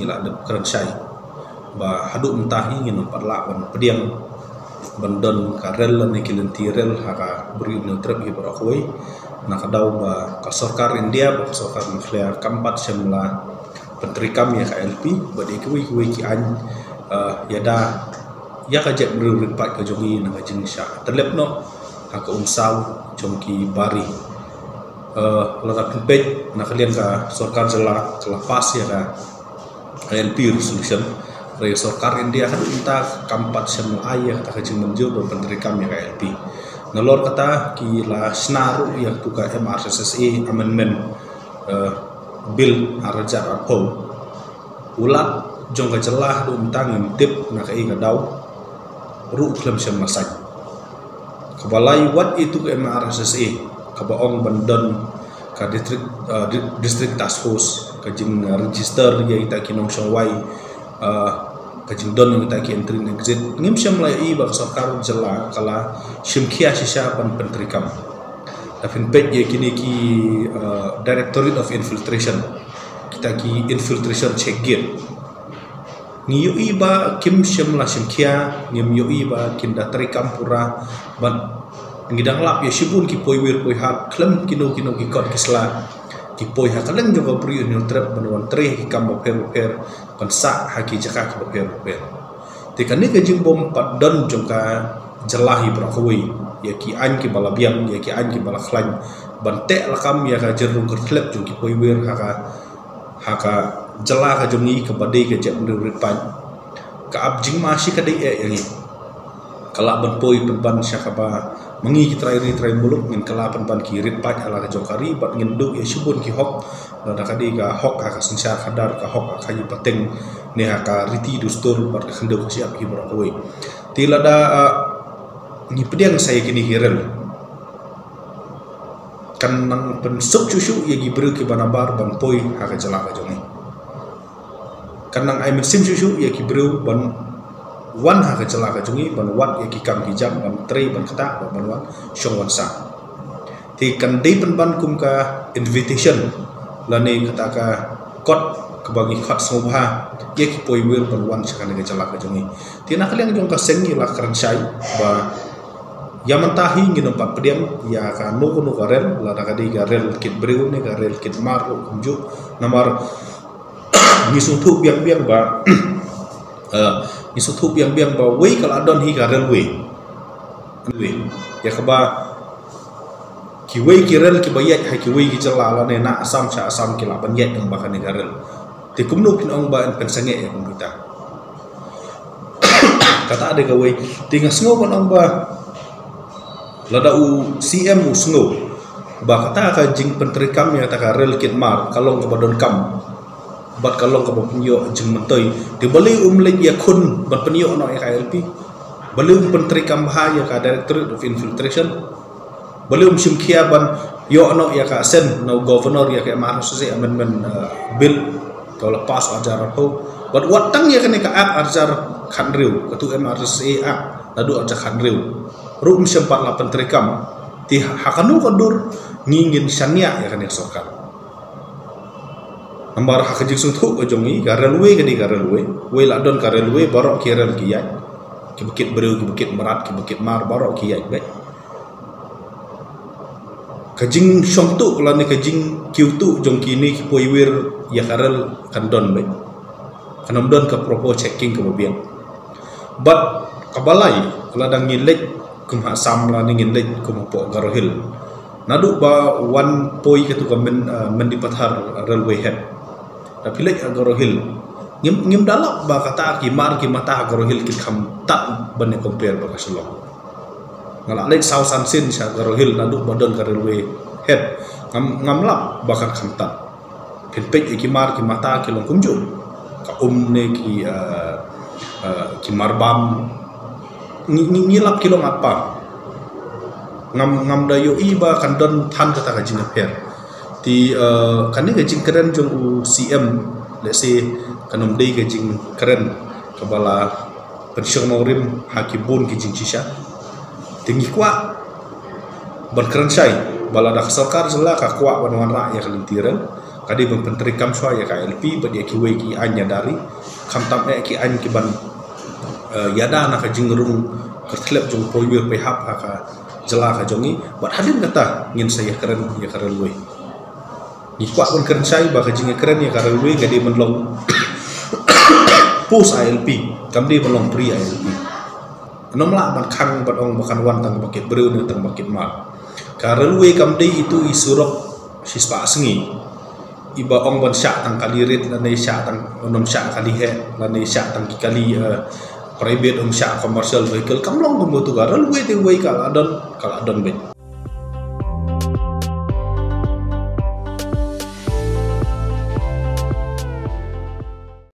ila de kerensyai ba hadu mentahi ngin parla ban pediang bandon karel ne kilentirel haka beri no trep hi barakoi na kadau ba ka sarkar India ba sarkar nuklear kampat semla pentrikam ya KLP ba de kui ki an yada ya ka jet beri ripat ka jogi na jing sha terlep no haka unsau jongki bari larat pej na kalian ka sarkar jela kelapas ya ka KLP resolution dari sarkar India hadu minta kampat semla ayah ta kajing menjur pentrikam ya KLP nalor kata ki la snaru ya tuka MRSSA amendment bill arajar apol ulat jong ka jelah du mentang tip na kai ka dau ru klem semla sai kabalai wat itu ke MRSSA kabaong bandon ka district task force kajing register ya ita kinong syawai kajing don kita ki entry and exit ngim syam lai ba sarkar jela kala shimkia shisha pan pentrikam dafin pet ye kini ki directorate of infiltration kita ki infiltration check gate ngiyu iba kim syam la shimkia ngim yu iba kinda trikam pura ban ngidang lap ye shibun ki poiwir poi hat klem kino ki kot kisla ki poi ha kaleng juga beri new trap banwan tre ki kam per pensa haki jaka ki per tekan ni kajing bom pat don jongka jelahi brakoi ya ki an ki balabiam ya ki an ki balaklan bante lakam ya ka jerung kertlep jong ki poi wir haka jelah ka jongi ke badai ke jek mendurit pan ka abjing masih ka dai yang kala ban poi penban syakaba mengi kita trai muluk ngin kala pan kirit pat ala ka jokari bat ngin du ya subun ki hok da kadi ka hok ka sensar kadar ka hok ka yi pateng ne ka riti dustur bat ka khendo siap ki brakoi tilada ni pediang saya kini hirel kan nang pensuk susu ya gibru ki banabar ban poi ha ka jala ka jongi kan nang ai mesim susu ya gibru ban wan ha ka jala ka jongi ban wat ya ki kam ki jam ban tre ban kata ban wan shong wan sa ti kan dei ban kum ka invitation lane kata ka kot ke bagi khat sobha ya ki poi wir ban wan sa ka jala ka jongi ti nak liang jong ka sengi la kerensai ba ya mentahi ngin empat pediam ya ka no ka rel la da kadi ka rel kit breu ne ka rel kit mar kunju namar ngisutu biang ba ngisutu biang ba we kala don hi ka rel we ya ka ba ki we ki rel ki bayat ha ki we ki jala la ne na asam cha asam ki la ban yet ng ba ka ne ka rel ti kumno pin ong ba en pensange ya kumita kata ada ka we tinga sngo ban ong ba lada u CM u sngo ba kata ka jing pentrikam ya ta ka rel kit mar kalong ka badon kam bat kalong ka penyo jing mentoi di bali lek ya kun bat penyo no KLP bali pentrikam bahaya ka directorate of infiltration bali simkia ban yo no ya ka sen no governor ya ka MRSSA amendment bill ka lepas ajaran ho bat watang ya ka ajar khanriu ketu MRSSA ladu ajar khanriu rum sempat la pentrikam ti hakanu kodur ngingin syania ya kan sarkar nambar hakajik sutu ojongi garelwe kadi garelwe we la don garelwe barok kirel kiyai ki bukit breu ki bukit merat ki bukit mar barok kiyai baik kajing syongtu la ne kajing kiutu jong kini ki poiwir ya karel kandon baik kanam don ka propo checking ke mobil but kabalai ladang ngilek kum asam la ningin lek kum po garohil nadu ba one poi ketu kamen mendipathar railway head tapi lek garohil ngim dalap ba kata ki mar ki mata garohil ki kham tak bane compare ba kaslo ngala lek sau sansin sha garohil nadu badon ka railway head ngamlap bakan kham tak pinpek ki mar ki mata ki long kumju ka ne ki marbam ngilap kilo apa ngam dayo iba kandon tan kata kajing per ti kan ni kajing keren jong u CM let's say kanom dei kajing keren kebala pensiun norim hakibun kajing cisha tinggi kwa ban keren sai bala dak sarkar jela ka kwa wan ra ya kelintiran kadi ban penteri kam so ya KLP ba dia ki wei ki anya dari kam tam ki an ki ban yada na ka jingrung kertlep jong poyur pe hap ha ka jela ka jongi bat hadim kata ngin saya keren we ni kwa kon keren sai ba ka jing keren ya keren we gadi menlong pus ALP kam di menlong pri ALP nom la ban khang bat ong bakan wan tang bakit breu ne tang bakit mal karen we kam di itu isurok sispa sengi iba ong ban syak tang kalirit la nei syak tang nom syak kali he la nei syak tang kali private syak commercial vehicle kam long ko tu karen we te we kala don bet